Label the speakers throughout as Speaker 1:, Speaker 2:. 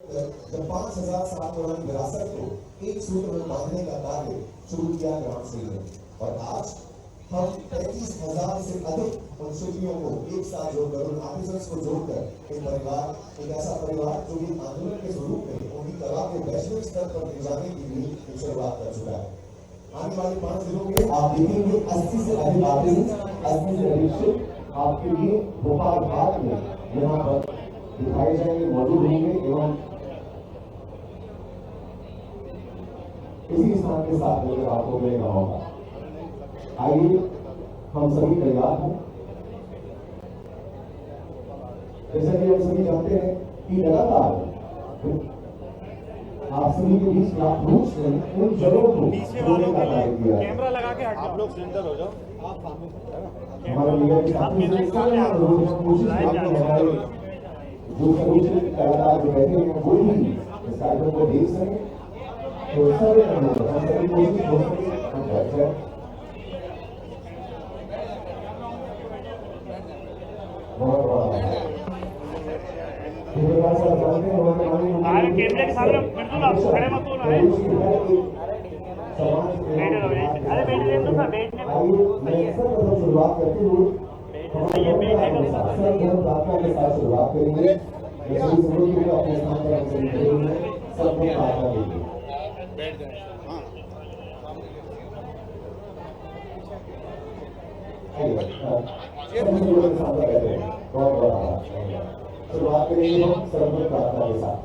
Speaker 1: जब 5,000 साल पुरानी विरासत को एक सूत्र में बांधने का कार्य शुरू किया ग्रामश्री ने, और आज हम 35,000 से अधिक उन शिल्पियों को एक साथ जोड़कर, उन आर्टिजन्स को जोड़कर एक ऐसा परिवार जो कि आंदोलन के स्वरूप में उनकी कला को वैश्विक स्तर पर ले जाने की भी शुरुआत कर चुका है। आने वाले 5 दिनों में आप देखेंगे 80 से अधिक आर्टिस्ट, 80 से अधिक शिल्प आपके लिए भोपाल घाट में यहाँ पर दिखाए जाएंगे, मौजूद होंगे। एवं इसी स्थान के साथ मिलकर आपको मिलेगा मौका। आइए हम सभी तैयार हैं। जैसा कि हम सभी जानते हैं कि लगातार आप सभी के बीच रूट्स ने उन जगहों को जोड़ने का कार्य किया है।
Speaker 2: कैमरा लगा के आप लोग सेंटर हो जाओ, आप सामने
Speaker 1: हमारे मीडिया के साथी से कोशिश करते हैं जो सभी कलाकार जो बैठे हैं वो भी इस कार्यक्रम को देख सकें। तो सभी कोशिश हो सके हम बैठ जाए।
Speaker 2: कैमरे के सामने बिल्कुल आप खड़े मत होना है। अरे बैठने दो ना, बैठने
Speaker 1: शुरुआत करते हुए शुरुआत करेंगे। अपने स्थान पर सब बैठ जाए। शुरुआत करेंगे हम सर्वोच्च प्रार्थना के साथ।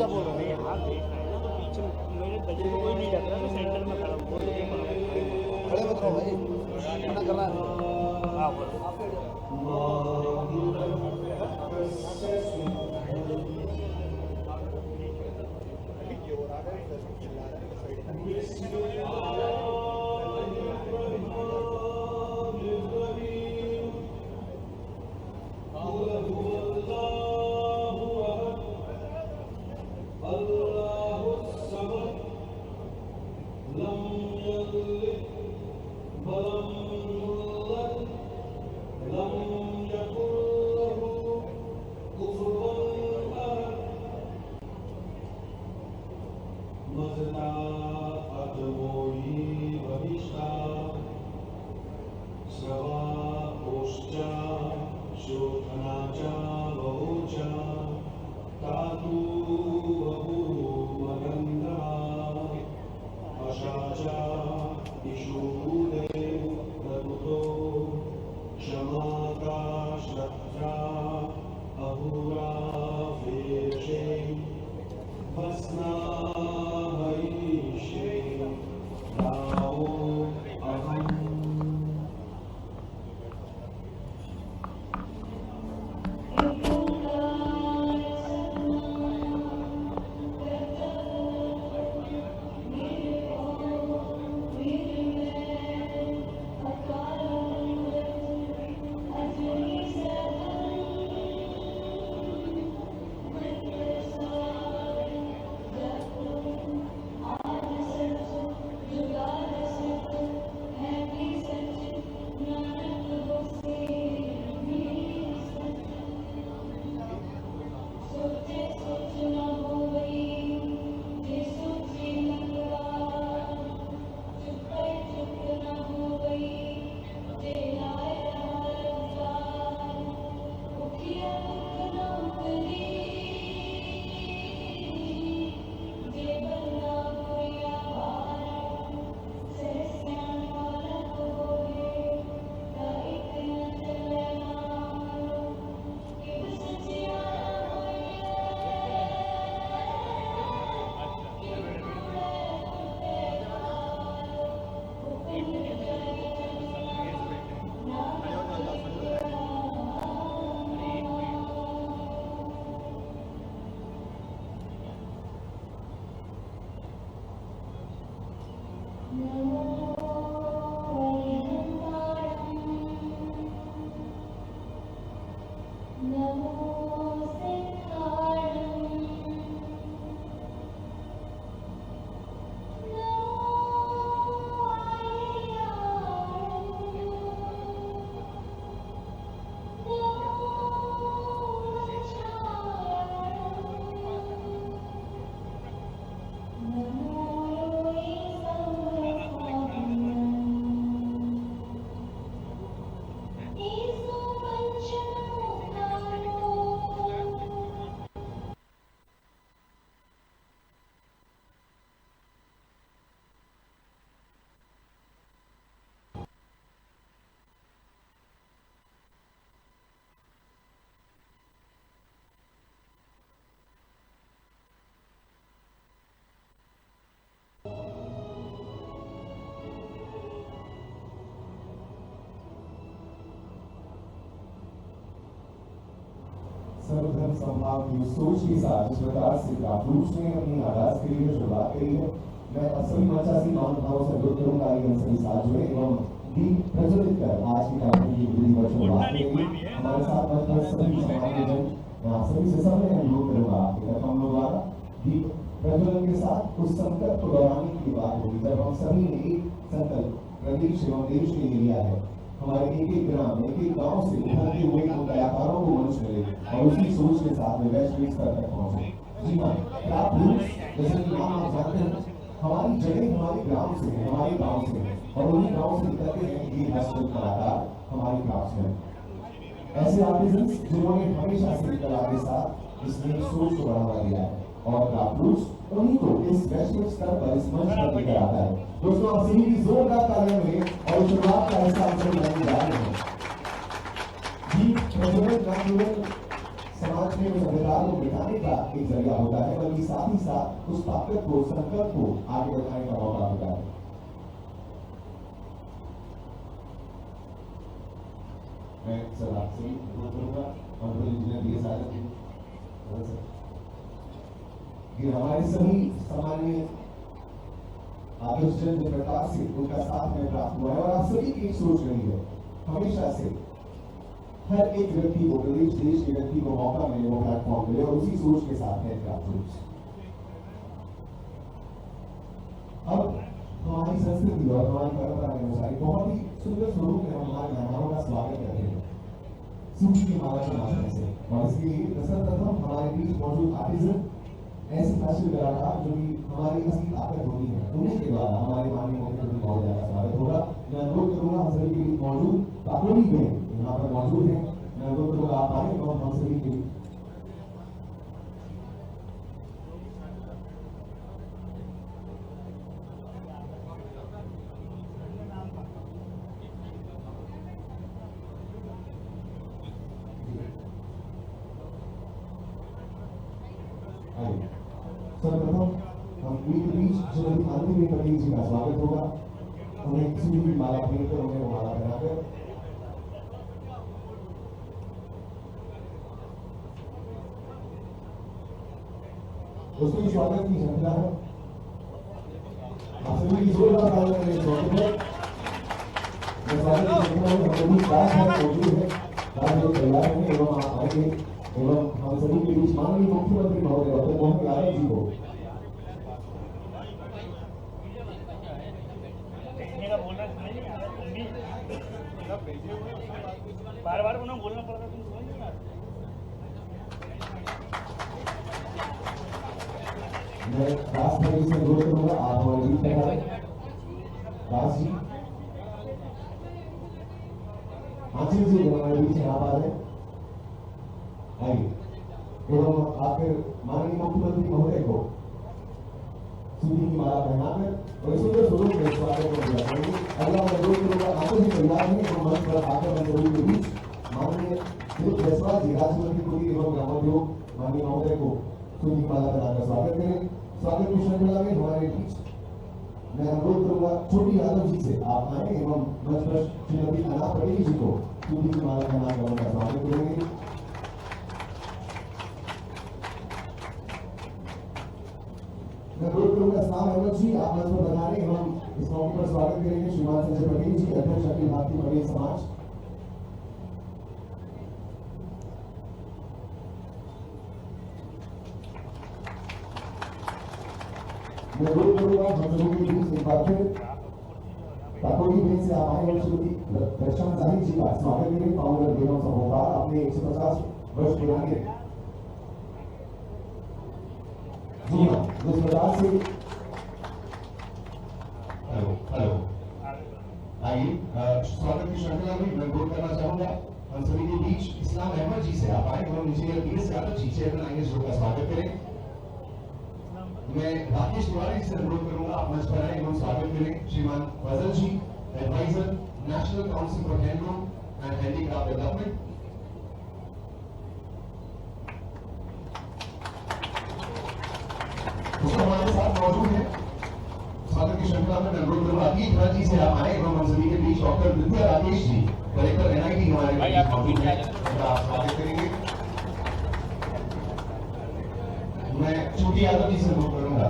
Speaker 2: बोल रहे हैं पीछे मेरे बच्चे को कोई नहीं लग रहा, मैं सेंटर में खड़ा हूँ। खड़े मत रहो भाई, मना कर रहा है। हाँ
Speaker 1: सर्वधर्म समभाव की सोच के साथ जिस प्रकार से कापुरुष ने अपनी आवाज के लिए शुरुआत करी है, मैं सभी मंचासीन महानुभावों से अनुरोध करूंगा कि हम सभी साथ जुड़े एवं दीप प्रज्वलित कर आज की कार्यक्रम की विधि पर शुरुआत करेंगे। हमारे साथ मंच पर सभी सामान्य जन, मैं आप सभी से सबने अनुरोध करूंगा कि हम लोग द्वारा दीप प्रज्वलन के साथ उस संकट को दोहराने की बात होगी जब हम सभी ने एक संकल्प प्रदेश एवं देश के लिए लिया है। हमारे एक एक ग्राम, एक एक गांव से उभरते हुए उन कलाकारों को मंच मिले और उसी सोच के साथ में वैश्विक स्तर तक पहुंचे। जी हाँ, आप लोग जैसे कि नाम आप जानते हैं, हमारी जड़ें हमारे ग्राम से, हमारे गांव से, और उन्हीं गांव से निकलते हैं ये हस्तशिल्प कलाकार, हमारे क्राफ्ट्समैन, ऐसे आर्टिजन्स जिन्होंने हमेशा से कला के साथ इसमें सोच को बढ़ावा दिया है और क्राफ्ट उन्हीं को इस वैश्विक स्तर पर इस मंच पर लेकर आता है। दोस्तों, आप सभी की जोरदार तालियों में और शुरुआत का हिस्सा हम सभी बनने जा रहे हैं। जी, प्रज्वलन ना केवल समाज में उस अंधकार को मिटाने का एक जरिया होता है, बल्कि साथ ही साथ उस ताकत को, संकल्प को आगे बढ़ाने का मौका होता है। मैं सर आपसे अनुरोध करूंगा ऑनरेबल इंजीनियर बी एस आजाद कि हमारे सभी सामान्य आदर्शजन जिस प्रकार से उनका साथ में प्राप्त हुआ है और आप सभी की एक सोच रही है हमेशा से हर एक व्यक्ति को, प्रदेश देश के व्यक्ति को मौका मिले, वो प्लेटफॉर्म मिले, और उसी सोच के साथ है क्राफ्ट। अब हमारी संस्कृति और हमारी परंपरा के अनुसार बहुत ही सुंदर स्वरूप में हम हमारे मेहमानों का स्वागत करते हैं सूजी की माला के माध्यम से, और इसके लिए सर्वप्रथम हमारे बीच मौजूद आर्टिजन, ऐसी हासिल कलाकार जो भी हमारी असली ताकत होती है, उन्हीं के द्वारा हमारे माननीय मुख्यमंत्री महोदय का स्वागत होगा। मैं अनुरोध करूंगा हम सभी के बीच मौजूद काकोली बहन यहाँ पर मौजूद है, मैं अनुरोध करूंगा आप आए और हम सभी के सर्वप्रथम हम के बीच श्रीमती आनंदी पटेल जी का स्वागत होगा। उन्हें किसी भी माला भेंट कर उन्हें माला पहनाकर उसके स्वागत की श्रृंखला है। आप सभी की जोरदार तालियों में स्वागत है। स्वागत की श्रृंखला में हम सभी क्लास में मौजूद है, क्लास लोग तैयार हैं एवं आप आएंगे एवं हम सभी के बीच माननीय मुख्यमंत्री महोदय डॉक्टर मोहन यादव जी को
Speaker 2: बार बार उन्हें बोलना पड़ता, तुम समझ नहीं आते।
Speaker 1: मैं दास भाई से अनुरोध करूंगा आप हमारे बीच में आए। दास जी, आंचल जी हमारे बीच यहाँ पर आए आइए एवं आकर माननीय मुख्यमंत्री महोदय को सूजी की माला पहनाकर और सुंदर स्वरूप में स्वागत करेंगे। अगला मैं अनुरोध करूंगा आंचल जी तैयार हैं तो मंच पर आकर हम सभी के बीच माननीय दिलीप जायसवाल जी राज्य मंत्री कुटीर एवं ग्रामोद्योग माननीय महोदय को सूजी की माला पहनाकर स्वागत करें। स्वागत की श्रृंखला में हमारे बीच मैं अनुरोध करूंगा छोटी यादव जी से आप आए एवं मंच पर श्रीमती अना पटेल जी को सूजी की माला पहनाकर उनका स्वागत करेंगे। मैं अनुरोध करूंगा इस्लाम अहमद जी आप मंच पर बधाने एवं इस मौके पर स्वागत करेंगे श्रीमान संजय पटेल जी, अध्यक्ष अखिल भारतीय पटेल समाज। मैं अनुरोध करूंगा हम सभी के बीच एक बार फिर काकोली बहन से आप आए और श्रीमती दर्शन जाहिर जी का स्वागत करें। फाउंडर बेगम सभोपाल अपने 150 वर्ष पुराने जी हाँ जिस प्रकार से हेलो आइए स्वागत की श्रृंखला में मैं अनुरोध करना चाहूंगा हम सभी के बीच इस्लाम अहमद जी से आप आए और engineer B S Yadav ji chairman IAS का स्वागत करें। मैं राकेश तिवारी से अनुरोध करूंगा आप मंच पर आए एवं स्वागत करें श्रीमान Fazal ji, adviser National Council for Handloom and Handicraft Development. उसको हमारे साथ मौजूद है स्वागत की श्रृंखला में मैं अनुरोध करूंगा अतीत जी से आप आए एवं हम सभी के बीच डॉक्टर विद्या राकेश जी, कलेक्टर एनआईटी हमारे बीच मौजूद है, आप स्वागत करेंगे।
Speaker 3: मैं छोटी यादव जी से अनुरोध करूंगा,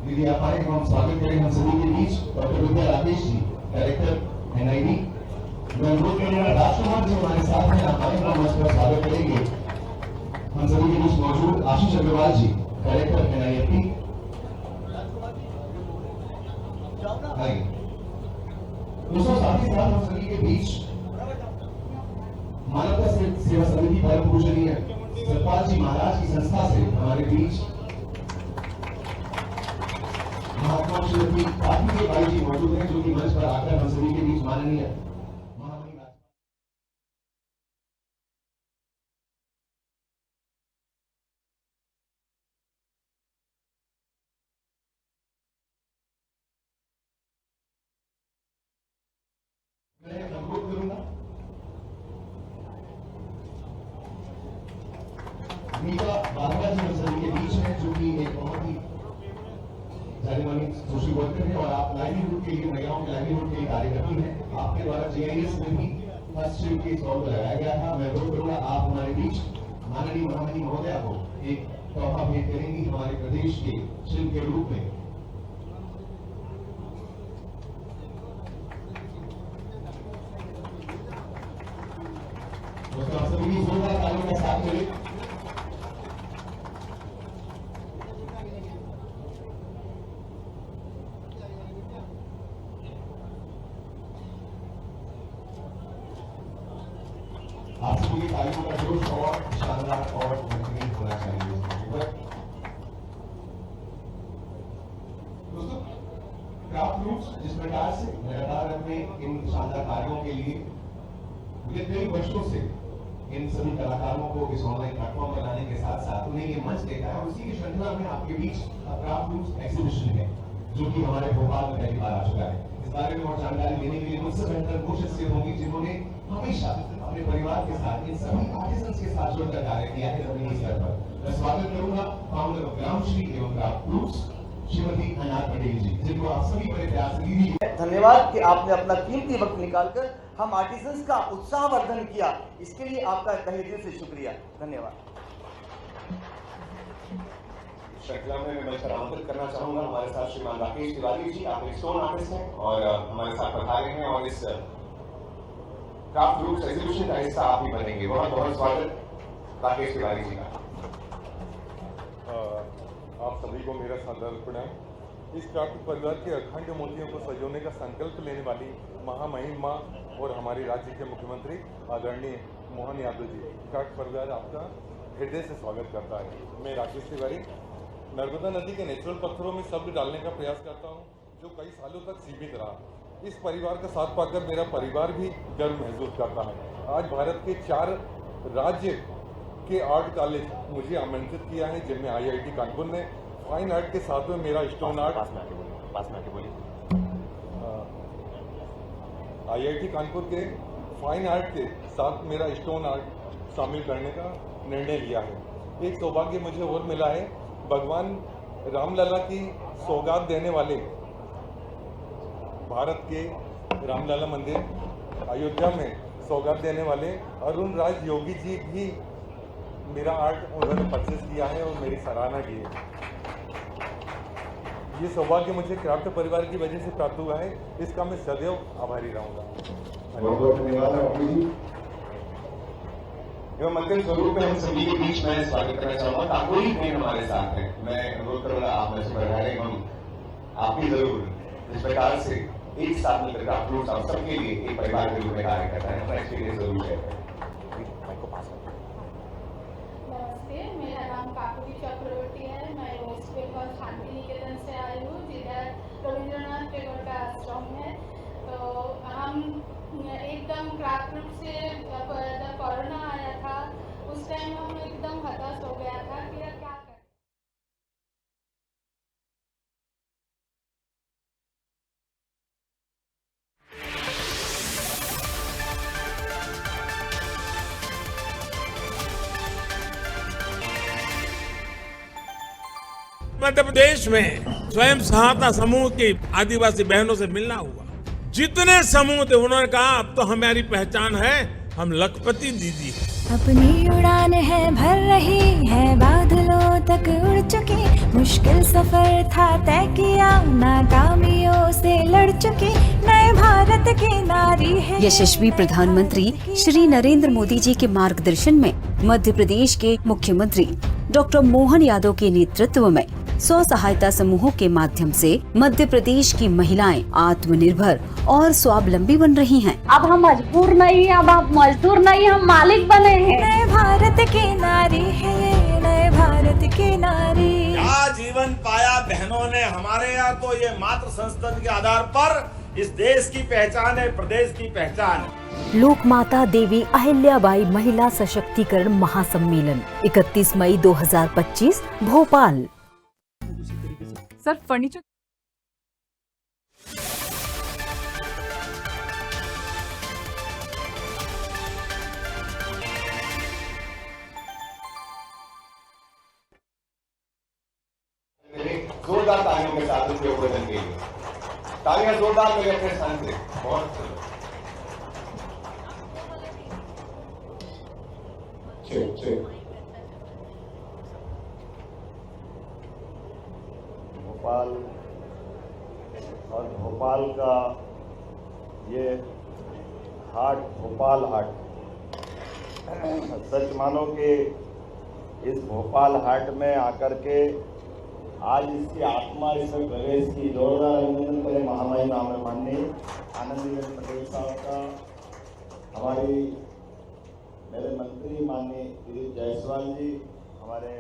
Speaker 3: दीदी आप आए, हम स्वागत करें हम सभी के बीच डॉक्टर विद्या राकेश जी, डायरेक्टर एनआईडी। मैं अनुरोध करूंगा राजकुमार जी हमारे साथ हैं, आप आए, हम उसका स्वागत करेंगे। हम सभी के बीच मौजूद आशीष अग्रवाल जी, डायरेक्टर एनआईएफटी। दोस्तों साथ ही साथ हम सभी के बीच मानवता सेवा समिति परम पूजनीय सतपाल जी महाराज की संस्था से हमारे बीच महात्मा श्रीमती कार्तिकेय भाई जी मौजूद हैं, जो कि मंच पर आकर हम सभी के बीच माननीय महामहिम मैं अनुरोध करूंगा मीका बाघवा जी हम सभी के बीच हैं, जो कि एक बहुत ही जानी मानी सोशल वर्कर है और आप लाइवलीहुड के लिए, महिलाओं के लाइवलीहुड के लिए कार्य करती हैं। आपके द्वारा जीआईएस में भी फर्स्ट शिफ्ट के स्टॉल पर लगाया गया था। मैं अनुरोध करूंगा आप हमारे बीच माननीय महामहिम महोदया को एक तोहफा भेंट करेंगी हमारे प्रदेश के शिल्प के रूप में। दोस्तों आप सभी जोरदार तालियों के साथ मिले। आप सभी की तालियों का जोश और शानदार और बेहतरीन होना चाहिए। दोस्तों क्राफ्ट रूट्स जिस प्रकार से लगातार अपने इन शानदार कार्यों के लिए पिछले कई वर्षों से इन सभी कलाकारों को इस ऑनलाइन प्लेटफॉर्म पर लाने के साथ साथ उन्हें ये मंच देता है, और उसी की श्रृंखला में आपके बीच क्राफ्ट रूट्स एग्जीबिशन है, जो कि हमारे भोपाल में पहली बार आ चुका है। इस बारे में और जानकारी देने के लिए मुझसे बेहतर वो शख्सियत होंगी जिन्होंने हमेशा अपने परिवार के साथ इन सभी आर्टिजन्स के साथ जुड़कर कार्य किया है जमीनी स्तर पर। मैं स्वागत करूंगा फाउंडर ऑफ ग्रामश्री एवं क्राफ्ट रूट्स श्रीमती अनाथ पटेल जी, जिनको आप सभी बड़े प्यार से दीदी।
Speaker 4: धन्यवाद कि आपने अपना कीमती वक्त निकालकर हम आर्टिजन्स का उत्साहवर्धन किया, इसके लिए आपका तहे दिल से शुक्रिया। धन्यवाद।
Speaker 3: श्रृंखला में मैं मंच पर आमंत्रित करना चाहूंगा हमारे साथ श्रीमान राकेश तिवारी जी, आप एक स्टोन आर्टिस्ट हैं और हमारे साथ पधारे हैं और इस क्राफ्ट रूट्स एग्जीबिशन का हिस्सा आप ही बनेंगे। बहुत बहुत स्वागत राकेश तिवारी जी का।
Speaker 5: आप सभी को मेरा सादर प्रणाम। इस क्राफ्ट परिवार के अखंड मोतियों को सजोने का संकल्प लेने वाली महामहिम मां और हमारे राज्य के मुख्यमंत्री आदरणीय मोहन यादव जी, क्राफ्ट परिवार आपका हृदय से स्वागत करता है। मैं राकेश तिवारी नर्मदा नदी के नेचुरल पत्थरों में शब्द डालने का प्रयास करता हूँ, जो कई सालों तक सीमित रहा। इस परिवार का साथ पाकर मेरा परिवार भी गर्व महसूस करता है। आज भारत के 4 राज्य के आर्ट कॉलेज मुझे आमंत्रित किया है, जिनमें आईआईटी कानपुर ने फाइन आर्ट के साथ में मेरा स्टोन आर्ट आईआईटी कानपुर के फाइन आर्ट के साथ मेरा स्टोन आर्ट शामिल करने का निर्णय लिया है। एक सौभाग्य मुझे और मिला है, भगवान रामलला की सौगात देने वाले भारत के रामलला मंदिर अयोध्या में सौगात देने वाले अरुण राज योगी जी भी मेरा आर्ट उन्होंने परचेज किया है और मेरी सराहना की है। ये सौभाग्य मुझे क्राफ्ट परिवार की वजह से प्राप्त हुआ है, इसका मैं सदैव आभारी रहूंगा।
Speaker 3: एवं मंदिर स्वरूप में हम सभी के बीच में स्वागत करना चाहूंगा काकोरी में हमारे साथ हैं। मैं अनुरोध करूंगा आप में से बढ़ाए हम आप भी जरूर इस प्रकार से एक साथ मिलकर क्राफ्ट रूट्स आप सबके लिए एक परिवार के रूप में कार्य करता है, अपना एक्सपीरियंस जरूर शेयर करें।
Speaker 6: नमस्ते, मेरा नाम काकुली चक्रवर्ती है। मैं वेस्ट बंगाल शांति निकेतन से आई हूँ, जिधर रविंद्रनाथ टैगोर का आश्रम है। तो हम एकदम क्राफ्ट रूट से जब कोरोना आया था, उस टाइम हम एकदम हताश हो गया था कि क्या करें।
Speaker 7: मध्य प्रदेश में स्वयं सहायता समूह की आदिवासी बहनों से मिलना हुआ। जितने समूह थे उन्होंने कहा अब तो हमारी पहचान है, हम लखपति दीदी हैं।
Speaker 8: अपनी उड़ान है भर रही है, बादलों तक उड़ चुकी, मुश्किल सफर था तय किया, नाकामियों से लड़ चुकी, नए भारत की नारी है।
Speaker 9: यशस्वी प्रधानमंत्री श्री नरेंद्र मोदी जी के मार्गदर्शन में मध्य प्रदेश के मुख्यमंत्री डॉक्टर मोहन यादव के नेतृत्व में स्व सहायता समूहों के माध्यम से मध्य प्रदेश की महिलाएं आत्मनिर्भर और स्वावलंबी बन रही हैं।
Speaker 10: अब हम मजबूर नहीं, अब आप मजदूर नहीं, हम मालिक बने हैं।
Speaker 8: नए भारत की नारी है ये, नए भारत की नारी।
Speaker 11: क्या जीवन पाया बहनों ने हमारे यहाँ, तो ये मातृ संस्कृति के आधार पर इस देश की पहचान है, प्रदेश की पहचान है।
Speaker 12: लोक माता देवी अहिल्याबाई महिला सशक्तिकरण महासम्मेलन 31 मई 2025 भोपाल।
Speaker 13: सर फर्नीचर
Speaker 3: जोरदार तालियों के साथ उनके योगदान के लिए तालियां जोरदार मेरे अपने स्थान से। बहुत
Speaker 14: भोपाल और भोपाल का ये हाट, भोपाल हाट, सच मानो कि इस भोपाल हाट में आकर के आज इसकी आत्मा इसमें प्रवेश की। जोरदार अभिनंदन करें महामहिम माननीय आनंदीबेन पटेल साहब का, हमारी मेरे मंत्री माननीय गिरीश जायसवाल जी, हमारे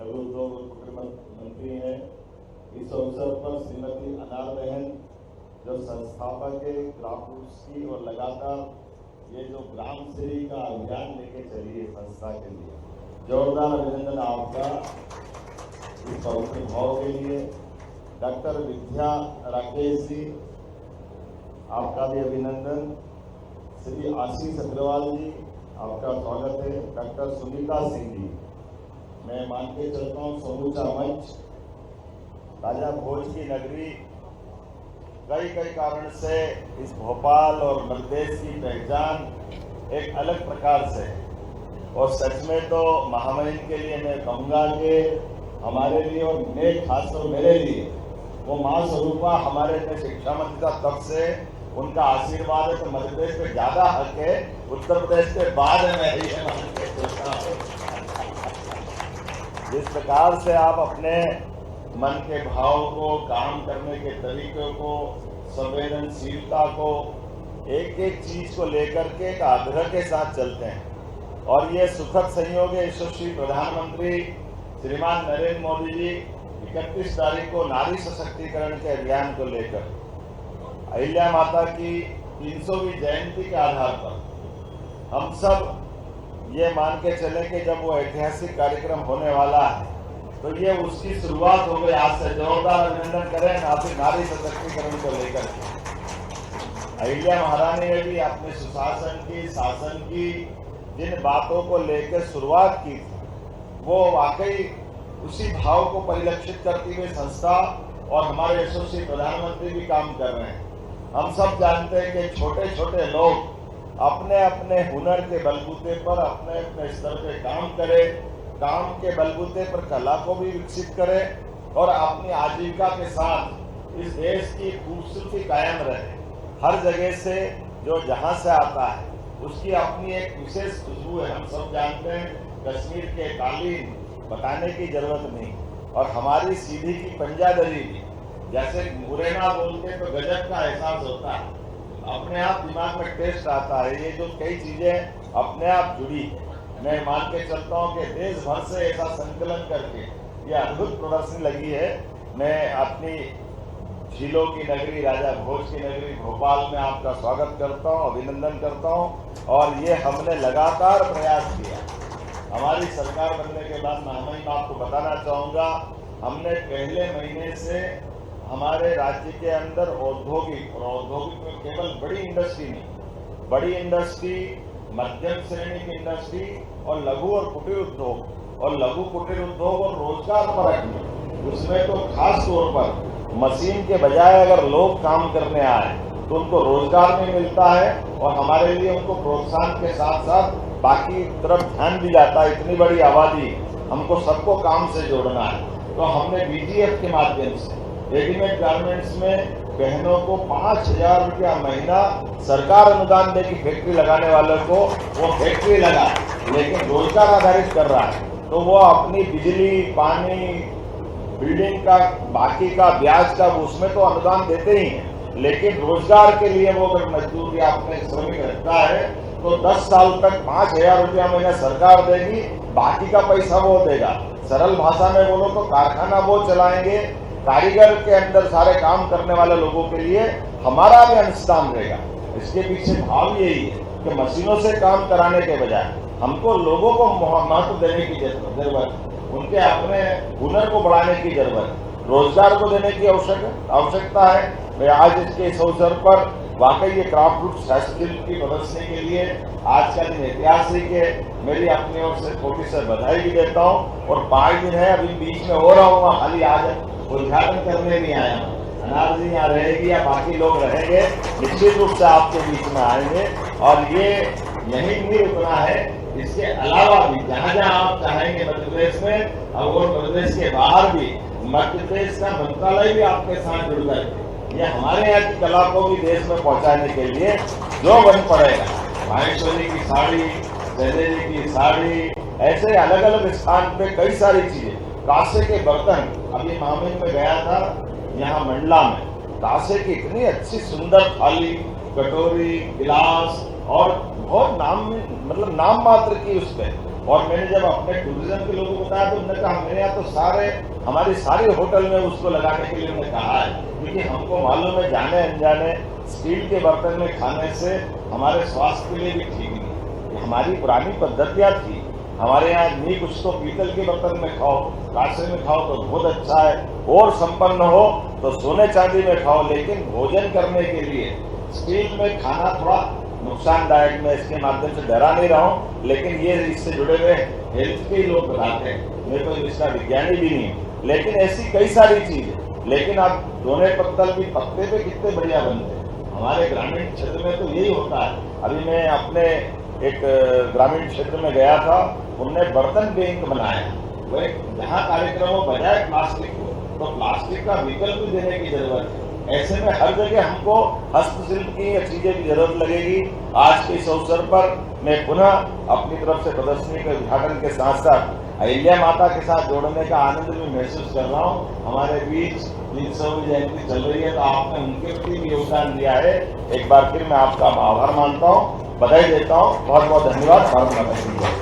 Speaker 14: लघु उद्योग और कुटीर मंत्री हैं। इस अवसर पर श्रीमती अनार बहन जो संस्थापक है ग्राम रूट्स की, और लगातार ये जो ग्राम श्री का अभियान लेके चली है संस्था के लिए, जोरदार अभिनंदन आपका इस पवित्र भाव के लिए। डॉक्टर विद्या राकेश जी, आपका भी अभिनंदन। श्री आशीष अग्रवाल जी, आपका स्वागत है। डॉक्टर सुनीता सिंह जी, मैं मान के चलता हूँ समूचा मंच, राजा भोज की नगरी कई कारण से इस भोपाल और मध्य प्रदेश की पहचान एक अलग प्रकार से, और सच में तो महामहिम के लिए मैं कहूँगा कि हमारे लिए और मैं खासतौर मेरे लिए वो माँ स्वरूपा हमारे शिक्षा मंत्री का तब से उनका आशीर्वाद है, तो मध्य प्रदेश पे ज्यादा हक है, उत्तर प्रदेश के बाद में ही है। जिस प्रकार से आप अपने मन के भाव को, काम करने के तरीके को, संवेदनशीलता को, एक एक चीज को लेकर के एक आग्रह के साथ चलते हैं, और ये सुखद संयोग है यशस्वी प्रधानमंत्री श्रीमान नरेंद्र मोदी जी 31 तारीख को नारी सशक्तिकरण के अभियान को लेकर अहिल्या माता की 300वीं जयंती के आधार पर हम सब ये मान के चले कि जब वो ऐतिहासिक कार्यक्रम होने वाला है तो ये उसकी शुरुआत हो गई आज से। जोरदार अभिनंदन करें नारी सशक्तिकरण को लेकर के। अहिल्या महारानी ने भी अपने सुशासन की, शासन की जिन बातों को लेकर शुरुआत की थी, वो वाकई उसी भाव को परिलक्षित करती हुई संस्था और हमारे यशस्वी प्रधानमंत्री भी काम कर रहे हैं। हम सब जानते हैं कि छोटे छोटे लोग अपने अपने हुनर के बलबूते पर अपने अपने स्तर पे काम करें, काम के बलबूते पर कला को भी विकसित करें और अपनी आजीविका के साथ इस देश की खूबसूरती कायम रहे। हर जगह से जो जहाँ से आता है उसकी अपनी एक विशेष खुशबू है। हम सब जानते हैं कश्मीर के कालीन बताने की जरूरत नहीं, और हमारी सीधी की पंजादरी भी, जैसे मुरैना बोलते तो गजब का एहसास होता है, अपने आप दिमाग में टेस्ट आता है। ये जो कई चीजें अपने आप जुड़ी है, मैं मान के चलता हूँ कि देश भर से ऐसा संकलन करके ये अद्भुत प्रदर्शनी लगी है। मैं अपनी झीलों की नगरी, राजा भोज की नगरी भोपाल में आपका स्वागत करता हूँ, अभिनंदन करता हूँ। और ये हमने लगातार प्रयास किया। हमारी सरकार बनने के बाद महामहिम आपको बताना चाहूँगा, हमने पहले महीने से हमारे राज्य के अंदर औद्योगिक, और औद्योगिक में केवल बड़ी इंडस्ट्री नहीं, बड़ी इंडस्ट्री, मध्यम श्रेणी की इंडस्ट्री और लघु और कुटीर उद्योग, और लघु कुटीर उद्योग और रोजगार परक उसमें तो खास तौर पर मशीन के बजाय अगर लोग काम करने आए तो उनको रोजगार भी मिलता है और हमारे लिए उनको प्रोत्साहन के साथ साथ बाकी तरफ ध्यान भी जाता है। इतनी बड़ी आबादी, हमको सबको काम से जोड़ना है, तो हमने BGF के माध्यम से रेडीमेड गारमेंट्स में बहनों को 5,000 रुपया महीना सरकार अनुदान देगी। फैक्ट्री लगाने वालों को वो फैक्ट्री लगा, लेकिन रोजगार आधारित कर रहा है, तो वो अपनी बिजली, पानी, बिल्डिंग का, बाकी का ब्याज का उसमें तो अनुदान देते ही हैं, लेकिन रोजगार के लिए वो अगर मजदूर या अपने श्रमिक रखता है तो 10 साल तक 5,000 रुपया महीना सरकार देगी, बाकी का पैसा वो देगा। सरल भाषा में बोलो तो कारखाना वो चलाएंगे, कारीगर के अंदर सारे काम करने वाले लोगों के लिए हमारा भी अनुदान रहेगा। इसके पीछे भाव यही है कि मशीनों से काम कराने के बजाय हमको लोगों को महत्व देने की जरूरत, उनके अपने हुनर को बढ़ाने की जरूरत, रोजगार को देने की आवश्यकता है। मैं आज इसके इस अवसर पर वाकई ये क्राफ्ट रूट्स हस्तशिल्प की प्रदर्शनी के लिए आज का दिन ऐतिहासिक है। मेरी अपनी ओर से छोटी सी बधाई भी देता हूँ। और 5 दिन है, अभी बीच में हो रहा हूँ, खाली आज उद्घाटन करने नहीं आया हूँ। अनार जी यहाँ रहेगी या बाकी लोग रहेंगे, निश्चित रूप से आपके बीच में आएंगे। और ये यही नहीं रुकना है, इसके अलावा भी जहाँ जहाँ आप चाहेंगे मध्य प्रदेश में और मध्य प्रदेश के बाहर भी, मध्य प्रदेश का मंत्रालय भी आपके साथ जुड़ करके ये हमारे यहाँ की कला को भी देश में पहुँचाने के लिए जो बन पड़ेगा, माहेश्वरी की साड़ी, शैलेजी की साड़ी, ऐसे अलग अलग स्थान पे कई सारी चीजें, कांसे के बर्तन। अभी मामिन में गया था, यहाँ मंडला में कांसे की इतनी अच्छी सुंदर थाली, कटोरी, गिलास और बहुत नाम मात्र की उसमें। और मैंने जब अपने टूरिज्म के लोगों को बताया तो उन्होंने कहा मेरे यहाँ तो हमारी सारी होटल में उसको लगाने के लिए उन्होंने कहा है, क्योंकि हमको मालूम है जाने अनजाने स्टील के बर्तन में खाने से हमारे स्वास्थ्य के लिए भी ठीक नहीं। हमारी पुरानी पद्धतियाँ थी, हमारे यहाँ नहीं कुछ तो पीतल के बर्तन में खाओ, कांसे में खाओ तो बहुत अच्छा है, और संपन्न हो तो सोने चांदी में खाओ, लेकिन भोजन करने के लिए स्टील में खाना थोड़ा नुकसानदायक। मैं इसके माध्यम से डरा नहीं रहा हूँ, लेकिन ये इससे जुड़े हुए हेल्थ के लोग बताते हैं, मैं तो इसका विज्ञानी भी नहीं हूँ। लेकिन ऐसी कई सारी चीजें, लेकिन आप दोने पत्तल भी पत्ते पे कितने बढ़िया बनते हैं। हमारे ग्रामीण क्षेत्र में तो यही होता है। अभी मैं अपने एक ग्रामीण क्षेत्र में गया था, उनने बर्तन बैंक बनाया। वह जहाँ कार्यक्रम हो बजाय प्लास्टिक को, तो प्लास्टिक का विकल्प देने की जरूरत है। ऐसे में हर जगह हमको हस्तशिल्प की चीजें की जरूरत लगेगी। आज के इस अवसर पर मैं पुनः अपनी तरफ से प्रदर्शनी के उद्घाटन के साथ साथ अहिल्या माता के साथ जोड़ने का आनंद भी महसूस कर रहा हूँ। हमारे बीच 300वीं जयंती चल रही है, तो आपने उनके प्रति भी योगदान दिया है। एक बार फिर मैं आपका आभार मानता हूँ, बधाई देता हूँ। बहुत बहुत धन्यवाद। भारत माता की जय।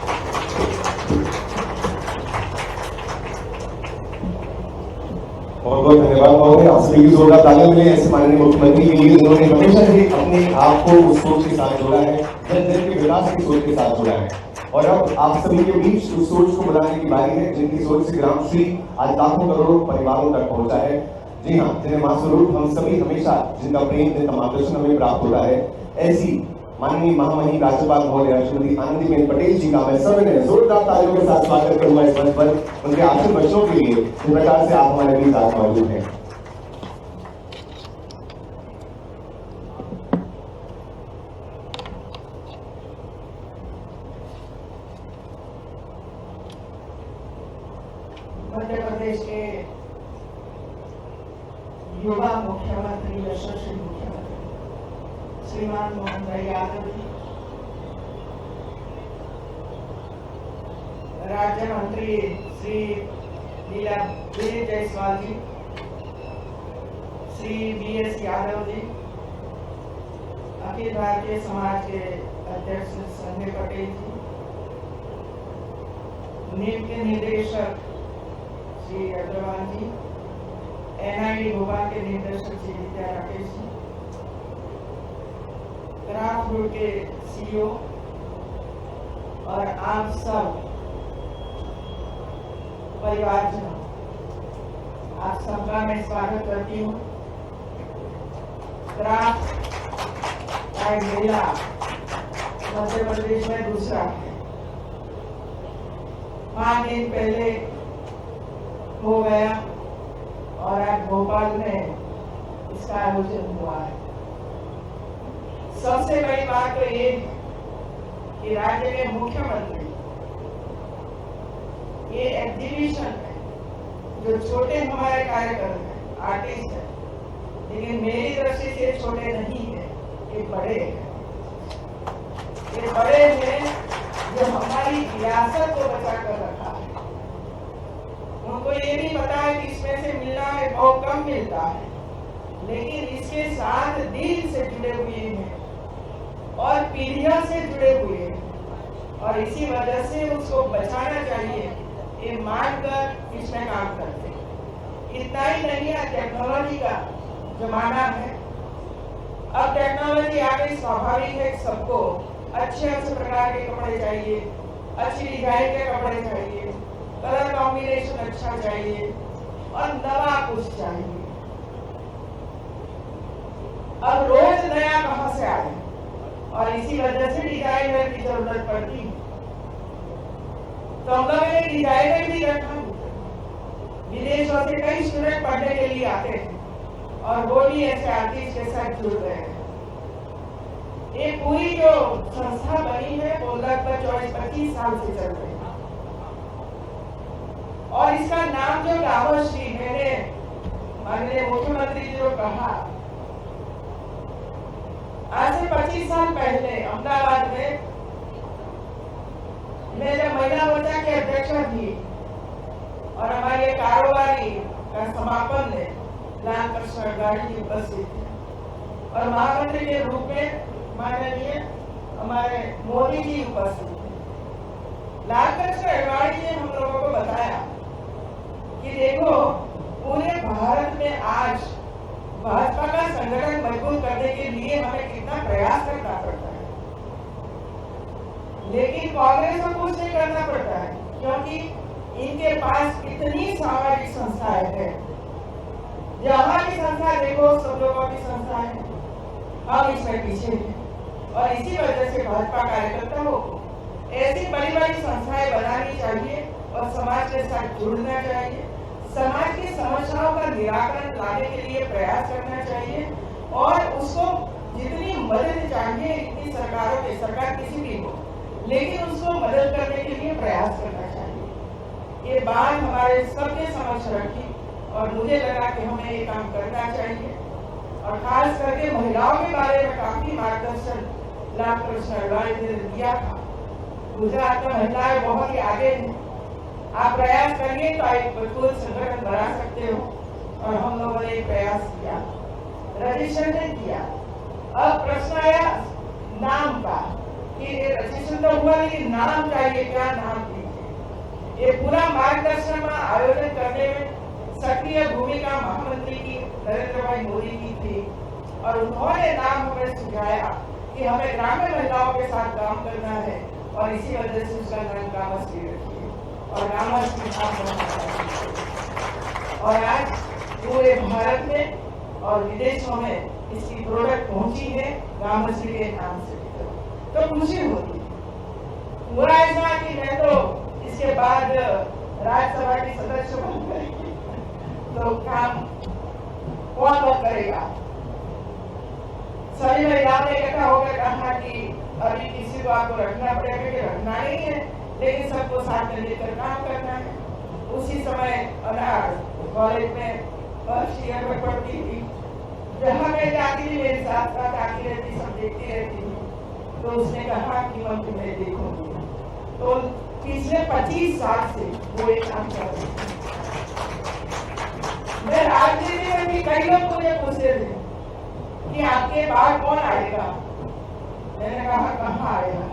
Speaker 1: बहुत बहुत धन्यवाद महोदय, आप सभी की जोरदार तालियां मिले ऐसे माननीय मुख्यमंत्री के लिए, जिन्होंने हमेशा ही अपने आप को उस सोच के साथ जोड़ा है, जन जन के विकास की सोच के साथ जोड़ा है। और अब आप सभी के बीच उस सोच को बनाने की बारी है, जिनकी सोच से ग्रामश्री आज लाखों करोड़ों परिवारों तक पहुंचा है। जी हाँ, जिन्हें मां स्वरूप हम सभी हमेशा, जिनका प्रेम, जिनका मार्गदर्शन हमें प्राप्त होता है, ऐसी माननीय महामहिम राज्यपाल महोदय श्रीमती आनंदीबेन पटेल जी का मैं सभी जोरदार तालियों के साथ स्वागत करूंगा इस मंच पर, उनके आखिरी बच्चों के लिए जिस प्रकार से आप हमारे बीच आज मौजूद हैं।
Speaker 15: मध्य प्रदेश के युवा मुख्यमंत्री, यशस्वी मुख्यमंत्री श्रीमान मोहन भाई यादव जी, राज्य मंत्री श्री लीला जायसवाल जी, श्री BS यादव जी, अखिल भारतीय समाज के अध्यक्ष संजय पटेल जी, नीम के निदेशक श्री अग्रवाल जी, NID भोपाल के निदेशक श्री विद्या राकेश जी, क्राफ्ट रूट के CEO और आप सब परिवारजनों, आप सबका मैं स्वागत करती हूँ। क्राफ्ट का मेला मध्य प्रदेश में दूसरा है। 5 दिन पहले हो गया और आज भोपाल में इसका आयोजन हुआ है। सबसे बड़ी बात तो ये है कि राज्य के मुख्यमंत्री ये एग्जीबिशन है, जो छोटे हमारे कार्यक्रम है, आर्टिस्ट है, लेकिन मेरी दृष्टि से छोटे नहीं है, ये बड़े हैं। ये बड़े हैं जो हमारी विरासत को बचा कर रखा है। उनको ये भी पता है कि इसमें से मिलना है बहुत कम मिलता है, लेकिन इसके साथ दिल से जुड़े हुए हैं और पीढ़ियों से जुड़े हुए हैं, और इसी वजह से उसको बचाना चाहिए। ये मानकर इसमें काम करते हैं। इतना ही नहीं है, टेक्नोलॉजी का जमाना है। अब टेक्नोलॉजी आ गई, स्वाभाविक है सबको अच्छे प्रकार के कपड़े चाहिए, अच्छी डिजाइन के कपड़े चाहिए, कलर कॉम्बिनेशन अच्छा चाहिए और नवा कुछ चाहिए। अब रोज नया कहां से आए, और इसी वजह से डिजाइनर की जरूरत पड़ती है। तो हम लोग ने डिजाइनर भी रखा। विदेशों से कई स्टूडेंट पढ़ने के लिए आते हैं और वो भी ऐसे आर्टिस्ट के साथ जुड़ रहे हैं। ये पूरी जो संस्था बनी है वो लगभग 24-25 साल से चल रही है, और इसका नाम जो गावश्री, मैंने माननीय मुख्यमंत्री जी को कहा, आज से 25 साल पहले अहमदाबाद में मैं जब महिला मोर्चा की अध्यक्षा थी और हमारे कारोबारी का समापन में लाल कृष्ण अडवाणी जी उपस्थित थे, और महामंत्री के रूप में माननीय हमारे मोदी जी उपस्थित थे। लाल कृष्ण अडवाणी ने हम लोगों को बताया कि देखो, पूरे भारत में आज भाजपा का संगठन मजबूत करने के लिए हमें कितना प्रयास करना पड़ता है, लेकिन कांग्रेस को कुछ नहीं करना पड़ता है, क्योंकि इनके पास इतनी सामाजिक संस्थाएं हैं। जहां की संस्था देखो, सब लोगों की संस्था है, हम इसमें पीछे हैं। और इसी वजह से भाजपा कार्यकर्ताओं को ऐसी बड़ी बड़ी संस्थाएं बनानी चाहिए और समाज के साथ जुड़ना चाहिए, समाज की समस्याओं का निराकरण लाने के लिए प्रयास करना चाहिए, और उसको जितनी मदद चाहिए इतनी सरकार किसी भी हो, लेकिन उसको मदद करने के लिए प्रयास करना चाहिए। ये बात हमारे सबके समक्ष रखी और मुझे लगा कि हमें ये काम करना चाहिए, और खास करके महिलाओं के बारे में काफी मार्गदर्शन लाल कृष्ण अडवाणी ने दिया था। गुजरात में महिलाएं बहुत ही आगे हैं, आप प्रयास करिए तो एक मजबूत संगठन बना सकते हो, और हम लोगों ने प्रयास किया, रजिस्ट्रेशन किया। अब प्रश्न आया नाम का कि रजिस्ट्रेशन तो हुआ, लेकिन नाम चाहिए, क्या नाम दीजिए। ये पूरा मार्गदर्शन आयोजन करने में सक्रिय भूमिका महामंत्री की नरेंद्र भाई मोदी की थी, और उन्होंने नाम हमें सुझाया कि हमें ग्रामीण महिलाओं के साथ काम करना है, और इसी वजह से उसका नाम गामश्री रखिए, और गामश्री नाम बनना चाहिए। और आज पूरे भारत में और विदेशों में इसकी प्रोडक्ट पहुंची है गामश्री के नाम से, तो खुशी होती है। पूरा ऐसा कि मैं तो इसके बाद राज्यसभा की सदस्य बन गई, तो काम कौन करेगा। सभी महिलाओं ने इकट्ठा होकर कहा कि अभी किसी को आपको रखना पड़ेगा, कि रखना नहीं है, लेकिन सबको साथ में लेकर काम करना है। उसी समय अनार कॉलेज में पर पढ़ती थी, जहाँ मैं जाती थी मेरे साथ साथ आती रहती, सब देखती रहती थी। तो उसने कहा कि मैं तुम्हें देखूंगी। तो पिछले 25 साल से वो एक काम कर रही थी। मैं राजनीति में भी कई लोग मुझे पूछते थे कि आपके बाद कौन आएगा। मैंने कहा कहाँ आएगा,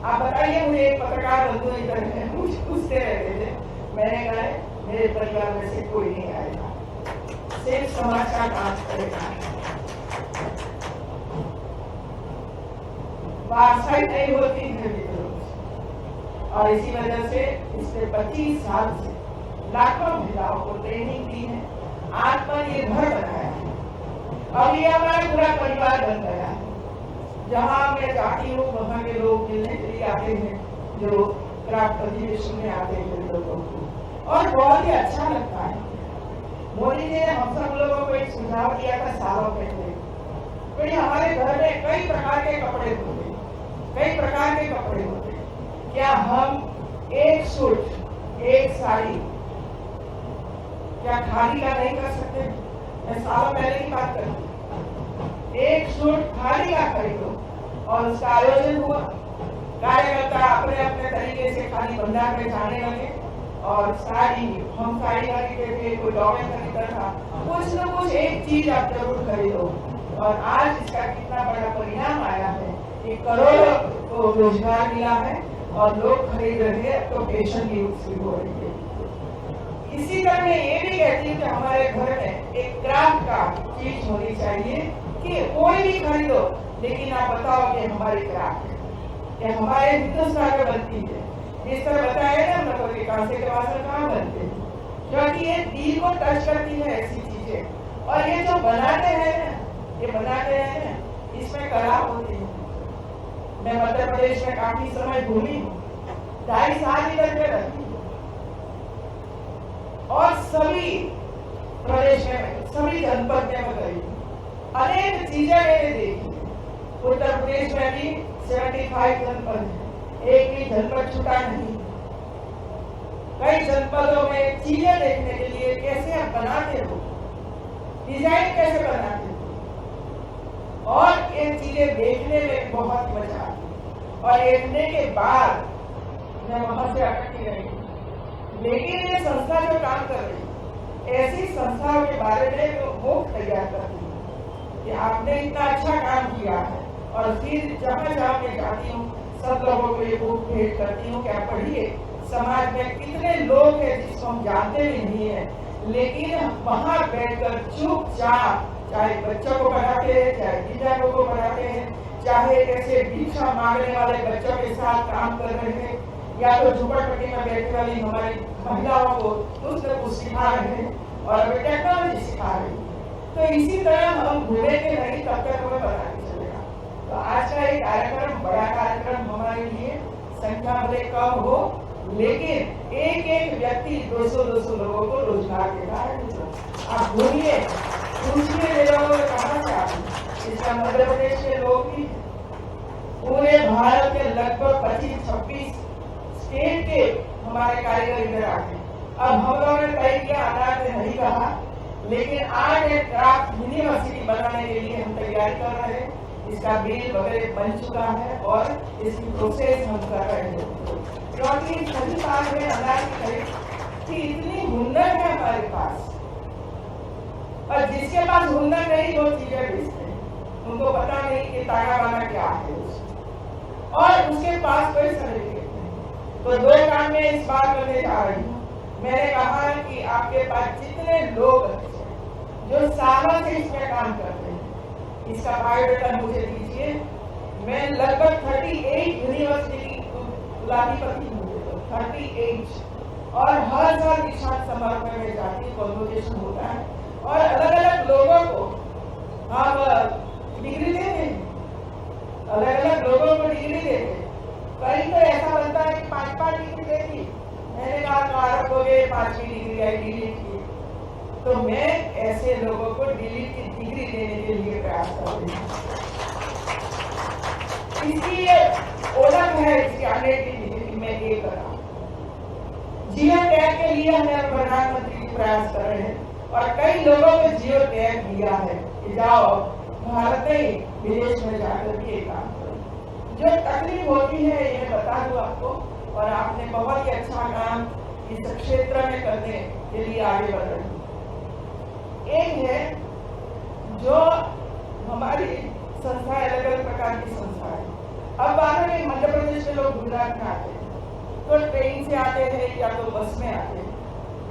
Speaker 15: आप बताइए मुझे। एक पत्रकार बंधु इधर है, मुझे पूछते रहते थे। मैंने कहा मेरे परिवार में से कोई नहीं आएगा, सिर्फ समाज का काम करेगा। वारसाई नहीं होती है, और इसी वजह से पिछले 25 साल से लाखों महिलाओं को ट्रेनिंग दी है, आत्मनिर्भर बनाया है। अब ये हमारा पूरा परिवार बन गया है। जहाँ मैं जाती हूँ वहाँ के लोग मिलने के लिए आते हैं, जो क्राफ्ट अधिवेशन में आते हैं लोगों को, और बहुत ही अच्छा लगता है। मोदी जी ने हम सब लोगों को एक सुझाव दिया था सालों पहले, तो ये हमारे घर में कई प्रकार के कपड़े होते हैं, कई प्रकार के कपड़े होते हैं। क्या हम एक सूट एक साड़ी क्या खादी का नहीं कर सकते? मैं सालों पहले की बात कर रही हूँ। एक सूट खादी का खरीदो और उसका आयोजन हुआ, कार्यकर्ता अपने अपने तरीके से खादी बंधा के जाने लगे और साड़ी हम साड़ी खरीदते थे, कोई डॉमें खरीदता था, कुछ न कुछ एक चीज आप जरूर खरीदो। और आज इसका कितना बड़ा परिणाम आया है कि करोड़ों को रोजगार मिला है और लोग खरीद रहे हैं, तो फैशन की शुरू हो रही है। इसी तरह मैं ये भी कहती हूँ कि हमारे घर में एक क्राफ्ट का चीज होनी चाहिए कि कोई भी खरीदो, लेकिन आप बताओ कि हमारी क्राफ्ट है, कि हमारे हिंदुस्तान में बनती है। जिस तरह बताया ना मतलब कि कांसे के वासन कहाँ बनते हैं, क्योंकि ये दिल को टच करती है ऐसी चीजें। और ये जो बनाते हैं ना, ये बनाते हैं ना, इसमें कला होती है। मैं मध्य प्रदेश में काफी समय घूमी हूँ, 2.5 साल इधर में रहती हूँ और सभी प्रदेश में, सभी जनपद में गई, अनेक चीजें मैंने देखी। उत्तर प्रदेश में भी 75 जनपद है, एक भी जनपद छूटा नहीं। कई जनपदों में चीजें देखने के लिए कैसे आप बनाते हो, डिजाइन कैसे बनाते हो, और ये चीजें देखने में बहुत मजा आती। और देखने के बाद मैं वहां से अटकी रही। लेकिन ये संस्था जो काम कर रही है, ऐसी संस्थाओं के बारे में जो बुक तैयार करती है कि आपने इतना अच्छा काम किया है, और फिर जहाँ जहाँ मैं जाती हूँ सब लोगों को ये बुक भेंट करती हूँ कि आप पढ़िए। समाज में कितने लोग हैं जिसको हम जानते भी नहीं है, लेकिन वहाँ बैठकर चुपचाप, चाहे बच्चों को पढ़ाते हैं, चाहे दिव्यांगों को पढ़ाते हैं, चाहे ऐसे भिक्षा मांगने वाले बच्चों के साथ काम कर रहे हैं, या तो झुपड़पट्टी में बैठने वाली हमारी महिलाओं को कुछ न कुछ सिखा रहे हैं और अभी टेक्नोलॉजी सिखा रही है। तो इसी तरह हम घूमेंगे नहीं तब तक हमें पता नहीं चलेगा। तो आज का ये कार्यक्रम बड़ा कार्यक्रम हमारे लिए, संख्या भले कम हो, लेकिन एक एक व्यक्ति 200-200 लोगों को रोजगार दे रहा है। आप घूमिए, पूछिए ये लोगों को कहाँ से आते, इसका मध्य प्रदेश के लोग भी, पूरे भारत के लगभग 25-26 स्टेट के हमारे कारीगर इधर आते हैं। अब हम लोगों ने तय किया, अनाथ ने नहीं कहा, लेकिन आज एक क्राफ्ट यूनिवर्सिटी बनाने के लिए हम तैयारी कर रहे हैं। इसका बिल वगैरह बन चुका है और इसकी प्रोसेस हम कर रहे हैं, क्योंकि सभी बात में अनाज की इतनी हुनर है हमारे पास, और जिसके पास हुनर नहीं वो चीजें बेचते हैं, उनको पता नहीं कि तागा वाला क्या है और उसके पास कोई सर्टिफिकेट नहीं। तो 2 काम में इस बार करने जा रही हूँ। मैंने कहा कि आपके पास जितने लोग जो सालों से इसमें काम करते हैं, इसका बायोडाटा मुझे दीजिए। मैं लगभग 38 यूनिवर्सिटी की कुलाधिपति हूँ, 38, और हर साल दीक्षांत समारोह में जाती हूँ, कॉन्वोकेशन होता है और अलग अलग लोगों को हम डिग्री देते हैं, अलग अलग लोगों को डिग्री देते हैं। कहीं तो ऐसा बनता है कि 5 डिग्री देती, मैंने कहा कारक हो गए 5वीं डिग्री आई डिलीट की, तो मैं ऐसे लोगों को डिलीट की डिग्री देने के लिए प्रयास कर रही हूँ। इसकी ओलग है, इसकी आने की डिग्री में ये कर रहा हूँ। जियो टैग के लिए हमें प्रधानमंत्री जी प्रयास कर रहे हैं और कई लोगों को जियो टैग दिया है कि जाओ भारत में विदेश में जाकर भी ये काम करो। जो तकलीफ होती है ये मैं बता दूं आपको, और आपने बहुत ही अच्छा काम इस क्षेत्र में करने के लिए आगे बढ़ रहे हैं। एक है जो हमारी संस्था, अलग अलग प्रकार की संस्था है। अब बाहर में मध्य प्रदेश के लोग गुजरात में आते हैं तो ट्रेन से आते हैं या तो बस में आते हैं,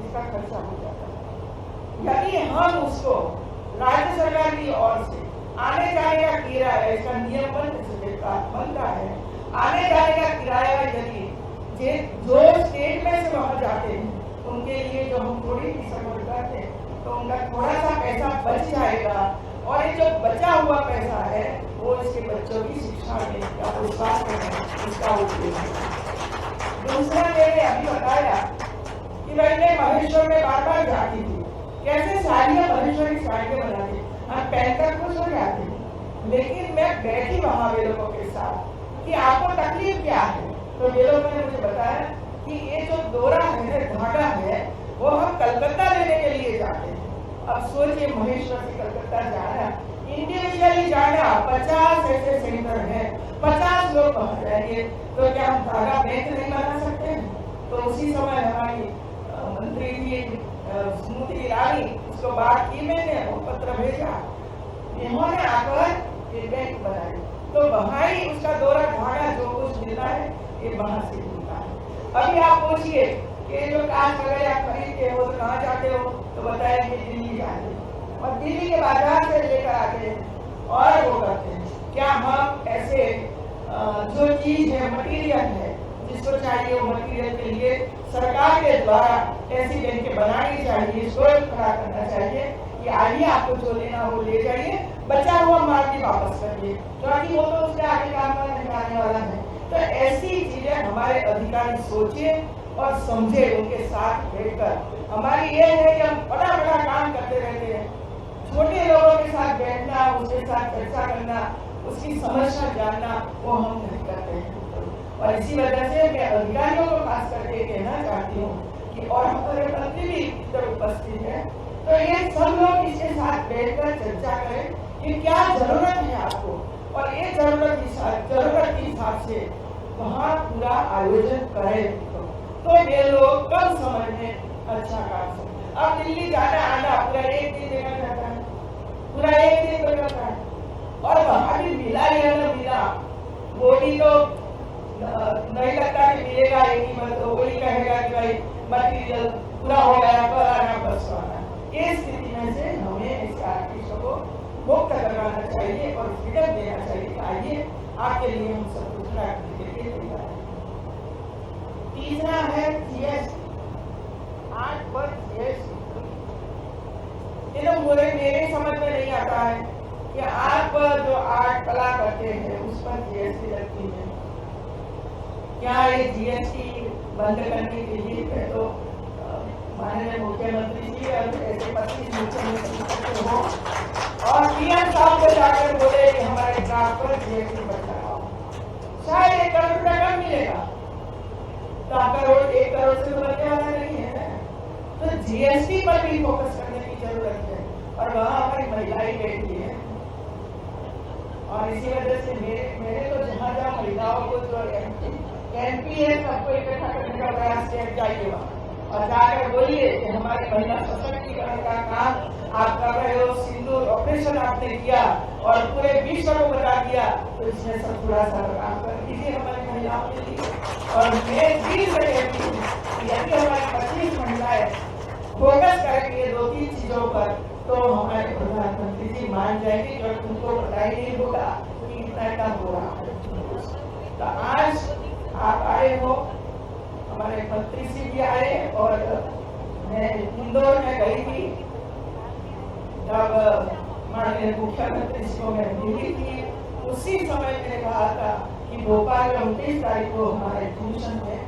Speaker 15: इसका खर्चा हो जाता है। यानी हम उसको राज्य सरकार की ओर से आने जाने का किराया, इसका नियम बनता है, आने जाने का किराया यदि जो स्टेट में से वहां जाते हैं उनके लिए जो हम थोड़ी सी सपोर्ट करते हैं तो उनका थोड़ा सा पैसा बच जाएगा, और ये जो बचा हुआ पैसा है वो इसके बच्चों की शिक्षा में या स्वास्थ्य में इसका उपयोग है। दूसरा मैंने अभी बताया कि मैं महेश्वर में बार जाती थी, कैसे साड़ियाँ महेश्वर की साड़ियाँ बनाती, हम पहनकर खुश हो जाते हैं, लेकिन मैं बैठी वहां वे लोगों के साथ कि आपको तकलीफ क्या है, तो वे लोगों ने मुझे बताया कि ये जो डोरा है, धागा है, वो हम कलकत्ता लेने के लिए जाते हैं। अब सोचिए महेश्वर से कलकत्ता जाना, इंडिविजुअली जाना, 50 ऐसे सेंटर हैं, 50 लोग पहुंच जाएंगे, तो क्या हम धागा बैंक नहीं बना सकते हैं? तो उसी समय हमारी मंत्री जी स्मृति ईरानी, उसको बात की मैंने, वो पत्र भेजा, इन्होंने आकर ये बैंक बनाई, तो वहाँ ही उसका डोरा धागा जो कुछ मिलता है ये वहाँ से मिलता है। अभी आप पूछिए कि जो कांच वगैरह आप खरीदते हो तो कहाँ जाते हो, तो बताएंगे दिल्ली जाते हैं, और दिल्ली के बाजार से लेकर आते हैं और वो करते हैं। क्या हम ऐसे जो चीज है, मटीरियल है, जिसको चाहिए वो मटीरियल के लिए सरकार के द्वारा ऐसी बैंकें बनानी चाहिए, स्टोर खड़ा करना चाहिए कि आइए आपको जो लेना हो ले जाइए, बचा हुआ माल भी वापस करिए, क्योंकि वो तो उसके आगे काम नहीं आने वाला है। तो ऐसी चीजें हमारे अधिकारी सोचे और समझे, उनके साथ बैठकर। हमारी ये है कि हम बड़ा बड़ा काम करते रहते हैं, छोटे लोगों के साथ बैठना, उसके साथ चर्चा करना, उसकी समस्या जानना, वो हम नहीं करते हैं। और इसी वजह से मैं अधिकारियों को खास करके कहना चाहती हूँ कि, और हमारे मंत्री भी इधर उपस्थित है, तो ये सब लोग इसके साथ बैठकर चर्चा करें कि क्या जरूरत है आपको, और ये जरूरत के हिसाब से वहाँ पूरा आयोजन करें, तो ये लोग कम समय में अच्छा काम सकते हैं। अब दिल्ली जाना आना पूरा एक दिन देना चाहता है, पूरा एक दिन करता है, और वहाँ भी मिला या न मिला वो भी तो नहीं लगता कि मिलेगा, एक ही मत वही कहेगा कि भाई मटीरियल पूरा हो गया, कल आना बस आना। इस स्थिति में से हमें इस आर्टिस्ट को मुक्त करवाना चाहिए और फ्रीडम देना चाहिए। आइए आपके लिए हम सब कुछ लेके तैयार हैं। तीसरा है जीएसटी, आर्ट पर जीएसटी। ये तो मेरे समझ में नहीं आता है कि आप जो आर्ट कला करते हैं उस पर जीएसटी लगती है। क्या ये जीएसटी बंद करने के लिए है? तो माननीय मुख्यमंत्री जी और ऐसे 25 मुख्यमंत्री हो और पीएम साहब को जाकर बोले कि हमारे ड्राफ्ट पर जीएसटी बंद कराओ, शायद 1 करोड़ रुपया कम मिलेगा। तो 1 करोड़ से तो बनने वाला नहीं है, तो जीएसटी पर भी फोकस करने की जरूरत है, और वहाँ हमारी महिलाएं बैठी है। और इसी वजह से मेरे तो जहाँ जहाँ महिलाओं को जो एनपीएस सबको इकट्ठा करने का प्रयास किया, जाइए और जाकर बोलिए कि हमारे महिला सशक्तिकरण का काम आप कर रहे हो, सिंदूर ऑपरेशन आपने किया और पूरे विश्व को बता दिया, तो इसमें सब थोड़ा सा काम कर दीजिए हमारी महिलाओं के लिए। और मैं दिल से कहती हूँ कि यदि हमारी 25 महिलाएं फोकस करेंगे 2-3 चीजों पर, तो हमारे प्रधानमंत्री जी मान जाएंगे, और उनको पता ही नहीं होगा कि इतना काम हो रहा है। तो आज आप आए हो, हमारे मंत्री जी भी आए, और मैं इंदौर में गई थी, जब माननीय मुख्यमंत्री जी को मैं मिली थी, उसी समय मैंने कहा था कि भोपाल में 29 तारीख को हमारे ट्यूशन में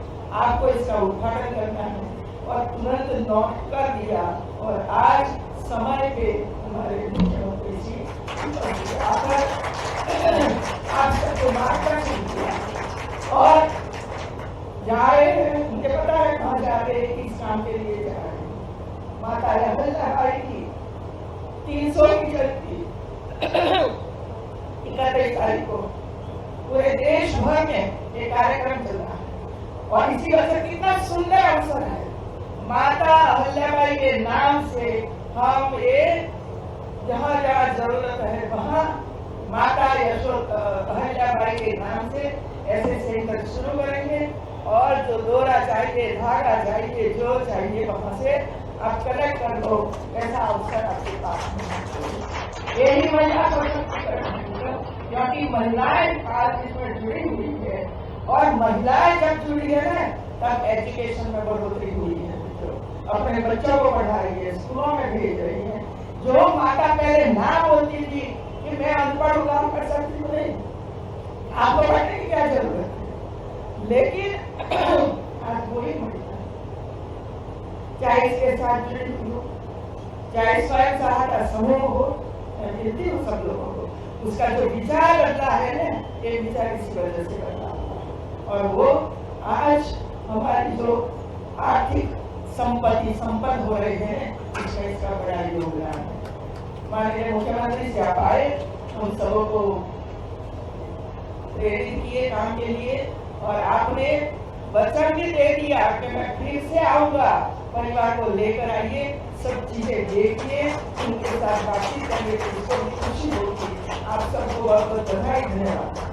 Speaker 15: आपको इसका उद्घाटन करना है, और तुरंत नोट कर दिया, और आज समय पे हमारे मुख्यमंत्री जी आकर आप सबको मार्गदर्शन किया और जा रहे हैं। मुझे पता है कहाँ जा रहे हैं, किस काम के लिए जा रहे हैं। माता अहिल्याबाई की 300 की जयंती 31 तारीख को पूरे देश भर में ये कार्यक्रम चल रहा है, और इसी वजह से कितना सुंदर अवसर है। माता अहिल्याबाई के नाम से हम ये जहाँ जहाँ जरूरत है वहाँ माता अहिल्याबाई के नाम से ऐसे सेंटर शुरू करेंगे, और जो डोरा चाहिए, धागा चाहिए, जो चाहिए वहाँ से आप कलेक्ट कर लो, ऐसा अवसर आपके पास है। यही महिला सशक्तिकरण, क्योंकि महिलाएं आज इसमें जुड़ी हुई है, और महिलाएं जब जुड़ी है ना, तब एजुकेशन में बढ़ोतरी हुई है। अपने बच्चों को पढ़ा रही है, स्कूलों में भेज रही है। जो माता पहले ना बोलती थी कि मैं अनपढ़ हूँ, काम कर सकती हूँ, नहीं, आपको पढ़ने की क्या जरूरत है, लेकिन आज वही महिला, चाहे इसके साथ जुड़ी हुई हो, चाहे स्वयं सहायता समूह हो, मैं मिलती हूँ सब लोगों को, उसका जो विचार बदला है ना, ये विचार इसी वजह से बदला। और वो आज हमारी जो आर्थिक संपत्ति संपन्न हो रही है, इसका बड़ा योगदान है। माननीय मुख्यमंत्री से आप आए, उन सबों को प्रेरित किए काम के लिए, और आपने वचन भी दे दिया कि मैं फिर से आऊंगा, परिवार को लेकर आइए, सब चीजें देखिए, उनके साथ बातचीत करिए, उसको भी खुशी होगी। आप सबको बहुत बहुत बधाई, धन्यवाद।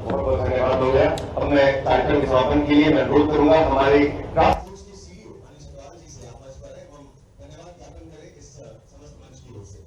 Speaker 3: बहुत बहुत धन्यवाद हो गया। अब मैं कार्यक्रम के समापन के लिए मैं अनुरोध करूंगा हमारे
Speaker 1: फूड्स के CEO अनिल चंद्राल जी से आप मंच पर हैं, हम धन्यवाद ज्ञापन करें इस समस्त मंच की ओर से।